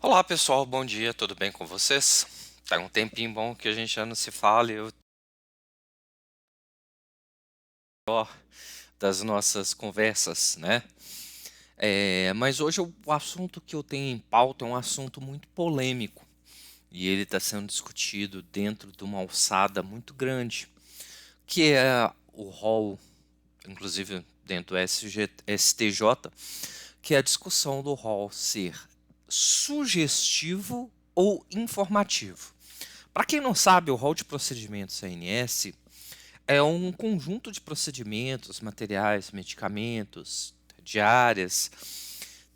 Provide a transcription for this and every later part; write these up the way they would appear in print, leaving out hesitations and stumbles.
Olá pessoal, bom dia, tudo bem com vocês? Tá um tempinho bom que a gente já não se fala e eu das nossas conversas, né? Mas hoje o assunto que eu tenho em pauta é um assunto muito polêmico e ele está sendo discutido dentro de uma alçada muito grande, que é o rol, inclusive dentro do STJ, que é a discussão do rol ser sugestivo ou informativo. Para quem não sabe, o rol de procedimentos ANS é um conjunto de procedimentos, materiais, medicamentos, diárias,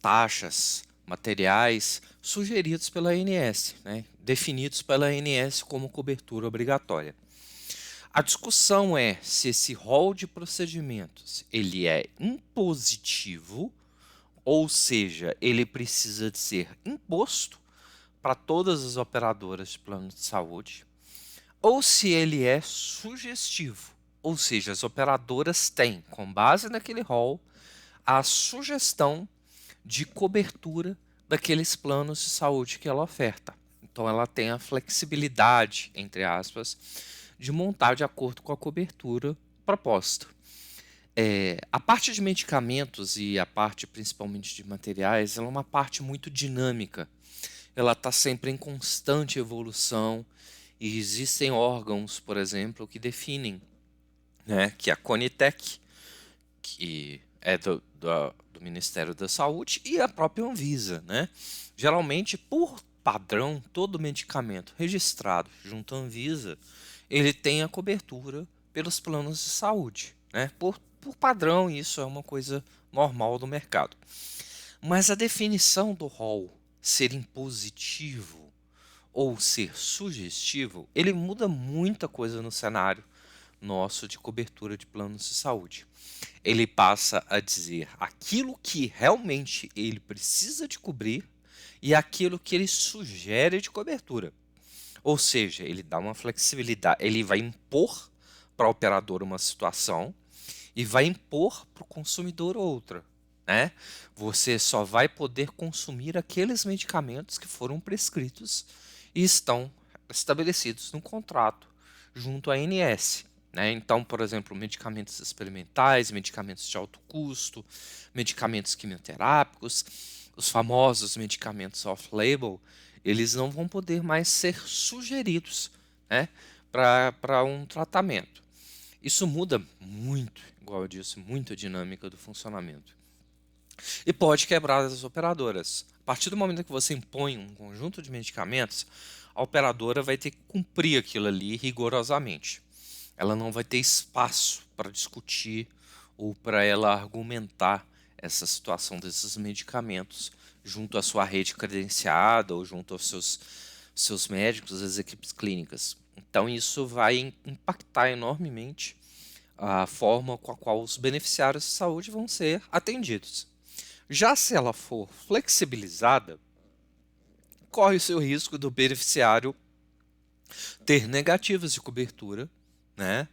taxas, materiais sugeridos pela ANS, né, definidos pela ANS como cobertura obrigatória. A discussão é se esse rol de procedimentos ele é impositivo, ou seja, ele precisa de ser imposto para todas as operadoras de plano de saúde, ou se ele é sugestivo, ou seja, as operadoras têm, com base naquele rol, a sugestão de cobertura daqueles planos de saúde que ela oferta. Então ela tem a flexibilidade, entre aspas, de montar de acordo com a cobertura proposta. A parte de medicamentos e a parte principalmente de materiais, ela é uma parte muito dinâmica. Ela está sempre em constante evolução e existem órgãos, por exemplo, que definem, né, que é a Conitec, que é do Ministério da Saúde, e a própria Anvisa, né? Geralmente, por padrão, todo medicamento registrado junto à Anvisa, ele tem a cobertura pelos planos de saúde, né? Por padrão, isso é uma coisa normal do mercado. Mas a definição do rol ser impositivo ou ser sugestivo, ele muda muita coisa no cenário nosso de cobertura de planos de saúde. Ele passa a dizer aquilo que realmente ele precisa de cobrir e aquilo que ele sugere de cobertura. Ou seja, ele dá uma flexibilidade, ele vai impor para a operadora uma situação e vai impor para o consumidor outra. Né? Você só vai poder consumir aqueles medicamentos que foram prescritos e estão estabelecidos no contrato junto à ANS. Né? Então, por exemplo, medicamentos experimentais, medicamentos de alto custo, medicamentos quimioterápicos, os famosos medicamentos off-label, eles não vão poder mais ser sugeridos, né, para um tratamento. Isso muda muito, igual eu disse, muito a dinâmica do funcionamento. E pode quebrar as operadoras. A partir do momento que você impõe um conjunto de medicamentos, a operadora vai ter que cumprir aquilo ali rigorosamente. Ela não vai ter espaço para discutir ou para ela argumentar essa situação desses medicamentos junto à sua rede credenciada ou junto aos seus médicos, às equipes clínicas. Então isso vai impactar enormemente a forma com a qual os beneficiários de saúde vão ser atendidos. Já se ela for flexibilizada, corre o seu risco do beneficiário ter negativas de cobertura, né?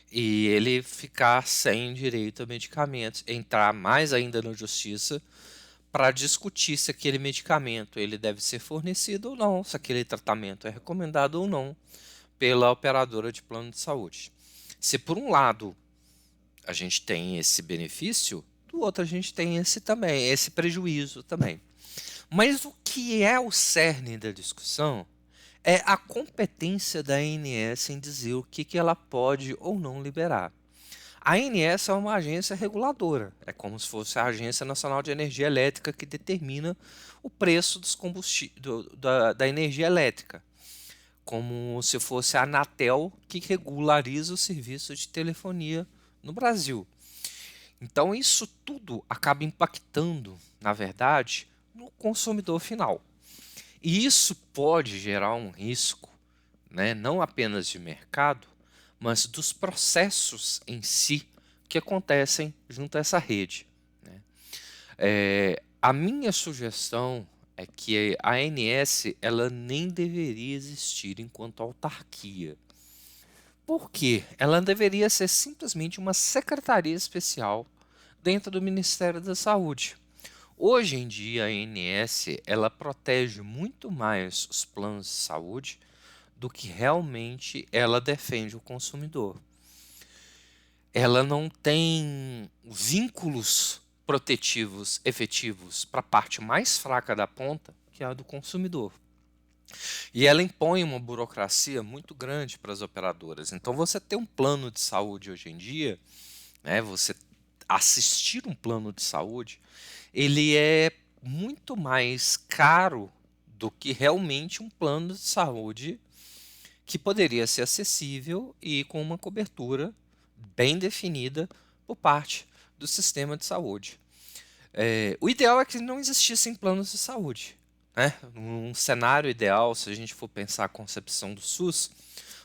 E ele ficar sem direito a medicamentos, entrar mais ainda na justiça para discutir se aquele medicamento ele deve ser fornecido ou não, se aquele tratamento é recomendado ou não pela operadora de plano de saúde. Se por um lado a gente tem esse benefício, do outro a gente tem esse prejuízo também. Mas o que é o cerne da discussão é a competência da ANS em dizer o que ela pode ou não liberar. A ANS é uma agência reguladora, é como se fosse a Agência Nacional de Energia Elétrica que determina o preço dos da energia elétrica, como se fosse a Anatel que regulariza o serviço de telefonia no Brasil. Então isso tudo acaba impactando, na verdade, no consumidor final. E isso pode gerar um risco, né, não apenas de mercado, mas dos processos em si que acontecem junto a essa rede. Né? A minha sugestão é que a ANS ela nem deveria existir enquanto autarquia. Por quê? Ela deveria ser simplesmente uma secretaria especial dentro do Ministério da Saúde. Hoje em dia, a ANS ela protege muito mais os planos de saúde do que realmente ela defende o consumidor. Ela não tem vínculos protetivos efetivos para a parte mais fraca da ponta, que é a do consumidor. E ela impõe uma burocracia muito grande para as operadoras. Então, você ter um plano de saúde hoje em dia, né, você assistir um plano de saúde, ele é muito mais caro do que realmente um plano de saúde que poderia ser acessível e com uma cobertura bem definida por parte do sistema de saúde. O ideal é que não existissem planos de saúde, né? Um cenário ideal, se a gente for pensar a concepção do SUS,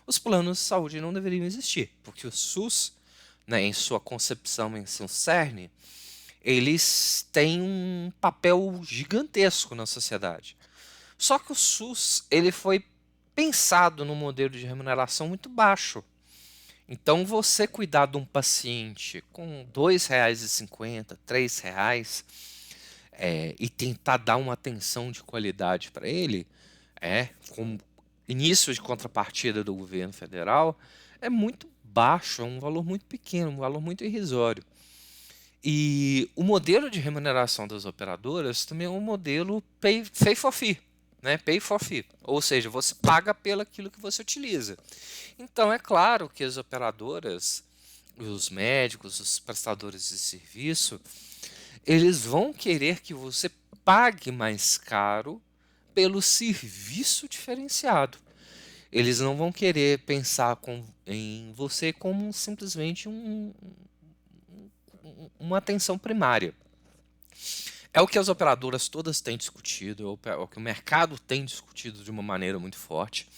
os planos de saúde não deveriam existir, porque o SUS, né, em sua concepção, em seu cerne, eles têm um papel gigantesco na sociedade. Só que o SUS ele foi pensado num modelo de remuneração muito baixo. Então, você cuidar de um paciente com R$ 2,50, R$ 3, e tentar dar uma atenção de qualidade para ele, com início de contrapartida do governo federal, é muito baixo, é um valor muito pequeno, um valor muito irrisório. E o modelo de remuneração das operadoras também é um modelo pay for fee, né? Pay for fee, ou seja, você paga pelo aquilo que você utiliza. Então é claro que as operadoras, os médicos, os prestadores de serviço, eles vão querer que você pague mais caro pelo serviço diferenciado. Eles não vão querer pensar em você como simplesmente uma atenção primária. É o que as operadoras todas têm discutido, é o que o mercado tem discutido de uma maneira muito forte,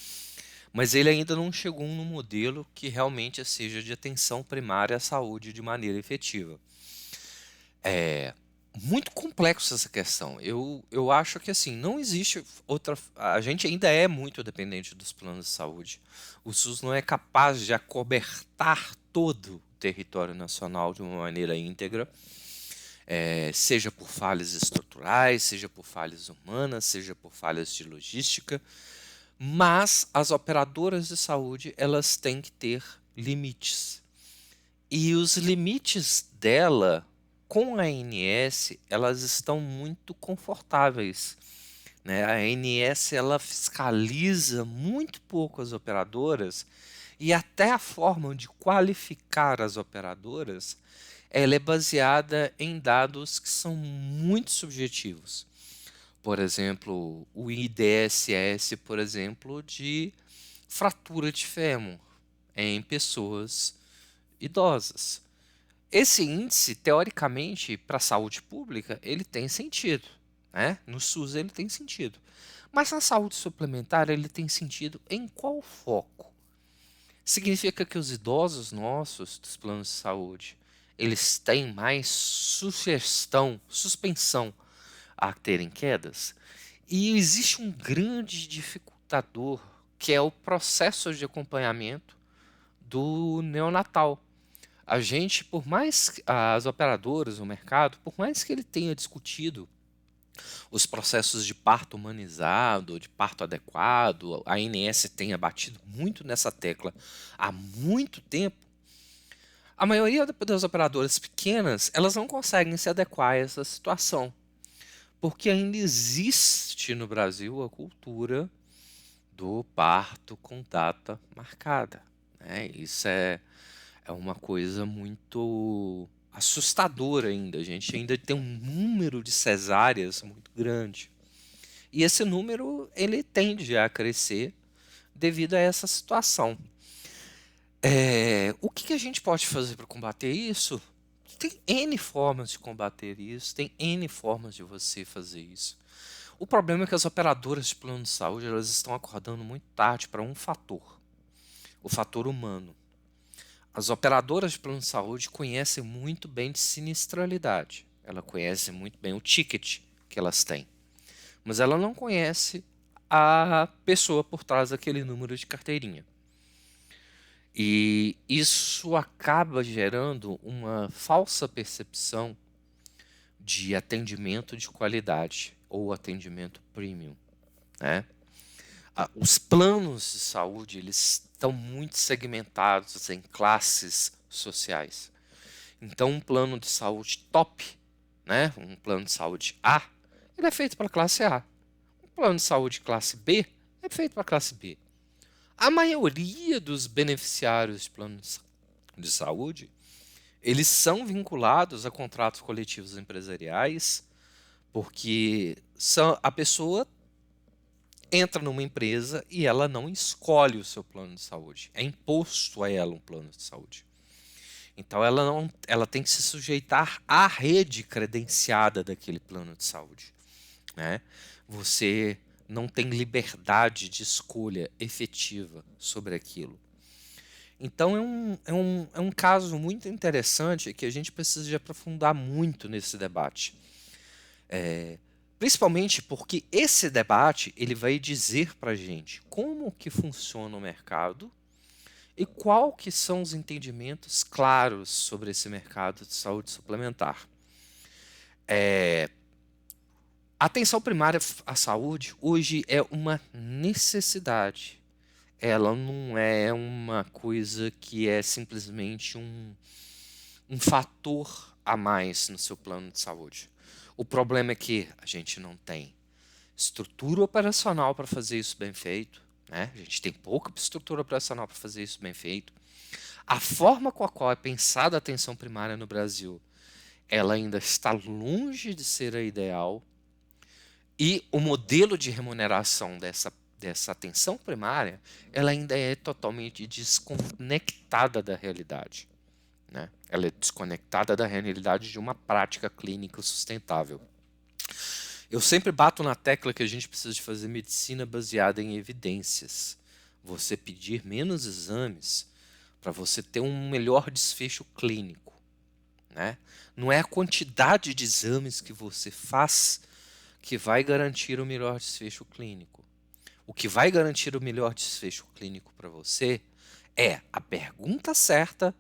mas ele ainda não chegou num modelo que realmente seja de atenção primária à saúde de maneira efetiva. É muito complexo essa questão. Eu acho que assim, não existe outra. A gente ainda é muito dependente dos planos de saúde. O SUS não é capaz de acobertar todo o território nacional de uma maneira íntegra. Seja por falhas estruturais, seja por falhas humanas, seja por falhas de logística, mas as operadoras de saúde elas têm que ter limites. E os limites dela com a ANS, elas estão muito confortáveis, né? A ANS ela fiscaliza muito pouco as operadoras e até a forma de qualificar as operadoras ela é baseada em dados que são muito subjetivos. Por exemplo, o IDSS, por exemplo, de fratura de fêmur em pessoas idosas. Esse índice, teoricamente, para a saúde pública, ele tem sentido, né? No SUS ele tem sentido. Mas na saúde suplementar ele tem sentido em qual foco? Significa que os idosos nossos dos planos de saúde, eles têm mais suspensão a terem quedas? E existe um grande dificultador, que é o processo de acompanhamento do neonatal. A gente, por mais que as operadoras, o mercado, por mais que ele tenha discutido os processos de parto humanizado, de parto adequado, a ANS tenha batido muito nessa tecla há muito tempo, a maioria das operadoras pequenas, elas não conseguem se adequar a essa situação, porque ainda existe no Brasil a cultura do parto com data marcada, né? Isso é uma coisa muito assustadora ainda. A gente ainda tem um número de cesáreas muito grande. E esse número ele tende a crescer devido a essa situação. O que a gente pode fazer para combater isso? Tem N formas de combater isso, tem N formas de você fazer isso. O problema é que as operadoras de plano de saúde elas estão acordando muito tarde para um fator, o fator humano. As operadoras de plano de saúde conhecem muito bem de sinistralidade. Ela conhece muito bem o ticket que elas têm. Mas ela não conhece a pessoa por trás daquele número de carteirinha. E isso acaba gerando uma falsa percepção de atendimento de qualidade ou atendimento premium, né? Os planos de saúde, eles estão muito segmentados em classes sociais. Então, um plano de saúde top, né? Um plano de saúde A, ele é feito para a classe A. Um plano de saúde classe B é feito para a classe B. A maioria dos beneficiários de planos de saúde, eles são vinculados a contratos coletivos empresariais, porque a pessoa entra numa empresa e ela não escolhe o seu plano de saúde. É imposto a ela um plano de saúde. Então ela tem que se sujeitar à rede credenciada daquele plano de saúde, né? Você não tem liberdade de escolha efetiva sobre aquilo. Então é um caso muito interessante que a gente precisa de aprofundar muito nesse debate. Principalmente porque esse debate ele vai dizer para a gente como que funciona o mercado e qual que são os entendimentos claros sobre esse mercado de saúde suplementar. A atenção primária à saúde hoje é uma necessidade. Ela não é uma coisa que é simplesmente um fator a mais no seu plano de saúde. O problema é que a gente não tem estrutura operacional para fazer isso bem feito, né? A gente tem pouca estrutura operacional para fazer isso bem feito. A forma com a qual é pensada a atenção primária no Brasil, ela ainda está longe de ser a ideal. E o modelo de remuneração dessa atenção primária, ela ainda é totalmente desconectada da realidade, né? Ela é desconectada da realidade de uma prática clínica sustentável. Eu sempre bato na tecla que a gente precisa de fazer medicina baseada em evidências. Você pedir menos exames para você ter um melhor desfecho clínico, né? Não é a quantidade de exames que você faz que vai garantir o melhor desfecho clínico. O que vai garantir o melhor desfecho clínico para você é a pergunta certa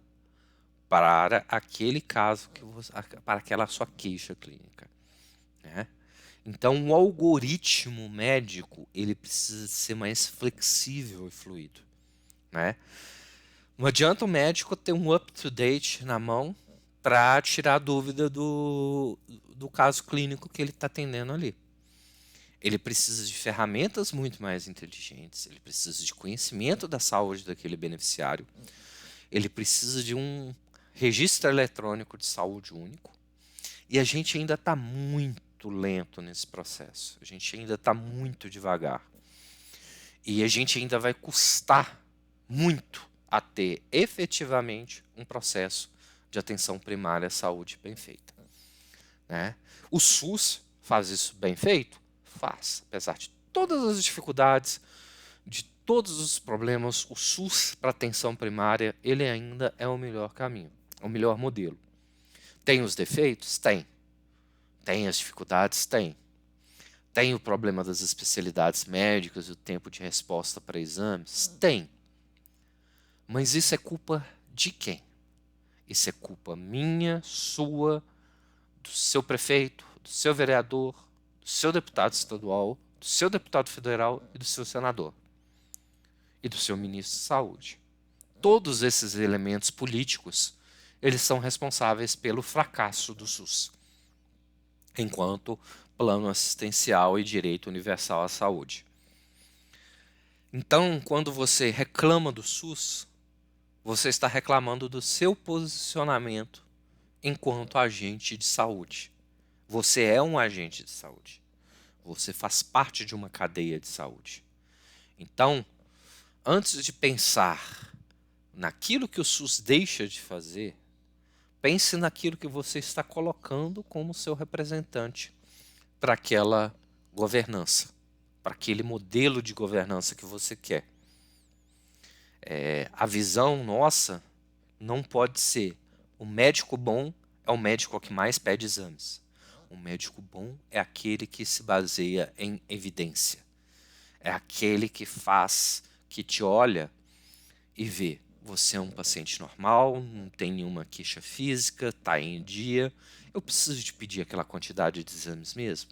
para aquele caso para aquela sua queixa clínica, né? Então, o algoritmo médico ele precisa ser mais flexível e fluido, né? Não adianta o médico ter um up-to-date na mão para tirar a dúvida do caso clínico que ele está atendendo ali. Ele precisa de ferramentas muito mais inteligentes, ele precisa de conhecimento da saúde daquele beneficiário, ele precisa de um registro eletrônico de saúde único, e a gente ainda está muito lento nesse processo, a gente ainda está muito devagar. E a gente ainda vai custar muito a ter efetivamente um processo de atenção primária à saúde bem feita, né? O SUS faz isso bem feito? Faz. Apesar de todas as dificuldades, de todos os problemas, o SUS para atenção primária, ele ainda é o melhor caminho, é o melhor modelo. Tem os defeitos? Tem. Tem as dificuldades? Tem. Tem o problema das especialidades médicas e o tempo de resposta para exames? Tem. Mas isso é culpa de quem? Isso é culpa minha, sua, do seu prefeito, do seu vereador, do seu deputado estadual, do seu deputado federal e do seu senador. E do seu ministro de saúde. Todos esses elementos políticos, eles são responsáveis pelo fracasso do SUS, enquanto plano assistencial e direito universal à saúde. Então, quando você reclama do SUS, você está reclamando do seu posicionamento enquanto agente de saúde. Você é um agente de saúde. Você faz parte de uma cadeia de saúde. Então, antes de pensar naquilo que o SUS deixa de fazer, pense naquilo que você está colocando como seu representante para aquela governança, para aquele modelo de governança que você quer. A visão nossa não pode ser o médico bom é o médico que mais pede exames. O médico bom é aquele que se baseia em evidência. É aquele que te olha e vê. Você é um paciente normal, não tem nenhuma queixa física, está em dia, Eu preciso te pedir aquela quantidade de exames mesmo?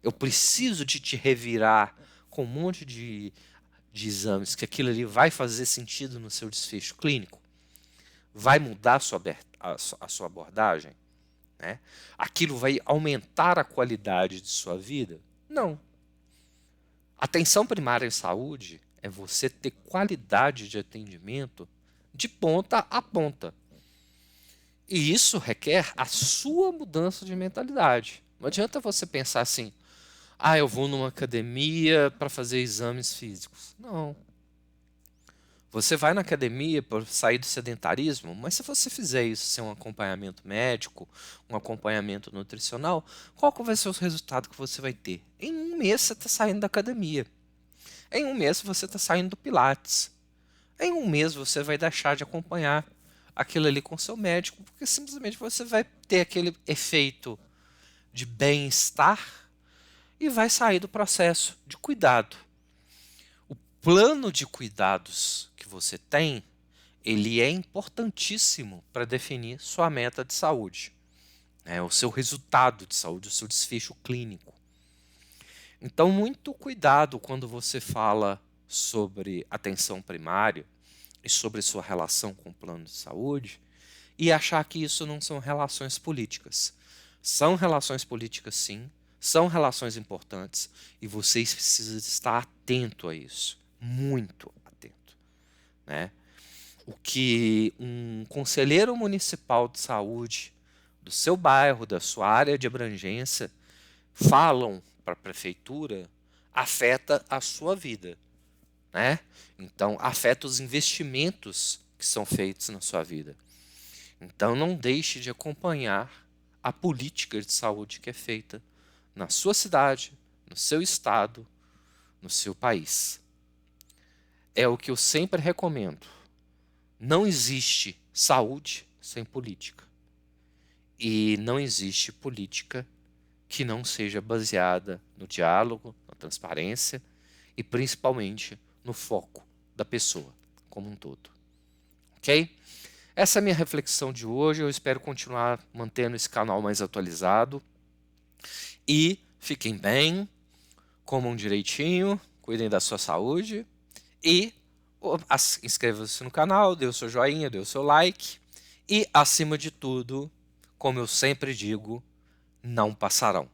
Eu preciso de te revirar com um monte de exames, que aquilo ali vai fazer sentido no seu desfecho clínico? Vai mudar a sua abordagem? Né? Aquilo vai aumentar a qualidade de sua vida? Não. Atenção primária em saúde é você ter qualidade de atendimento de ponta a ponta. E isso requer a sua mudança de mentalidade. Não adianta você pensar assim, eu vou numa academia para fazer exames físicos. Não. Você vai na academia para sair do sedentarismo, mas se você fizer isso sem um acompanhamento médico, um acompanhamento nutricional, qual que vai ser o resultado que você vai ter? Em um mês você está saindo da academia. Em um mês você está saindo do Pilates. Em um mês você vai deixar de acompanhar aquilo ali com seu médico, porque simplesmente você vai ter aquele efeito de bem-estar e vai sair do processo de cuidado. O plano de cuidados que você tem, ele é importantíssimo para definir sua meta de saúde, o seu resultado de saúde, o seu desfecho clínico. Então, muito cuidado quando você fala sobre atenção primária e sobre sua relação com o plano de saúde e achar que isso não são relações políticas. São relações políticas, sim, são relações importantes e vocês precisam estar atento a isso, muito atento, né? O que um conselheiro municipal de saúde do seu bairro, da sua área de abrangência, falam para a prefeitura afeta a sua vida, né? Então, afeta os investimentos que são feitos na sua vida. Então, não deixe de acompanhar a política de saúde que é feita na sua cidade, no seu estado, no seu país. É o que eu sempre recomendo. Não existe saúde sem política. E não existe política que não seja baseada no diálogo, na transparência e principalmente no foco da pessoa como um todo. Ok? Essa é a minha reflexão de hoje. Eu espero continuar mantendo esse canal mais atualizado. E fiquem bem, comam direitinho, cuidem da sua saúde e inscreva-se no canal, dê o seu joinha, dê o seu like e, acima de tudo, como eu sempre digo, não passarão.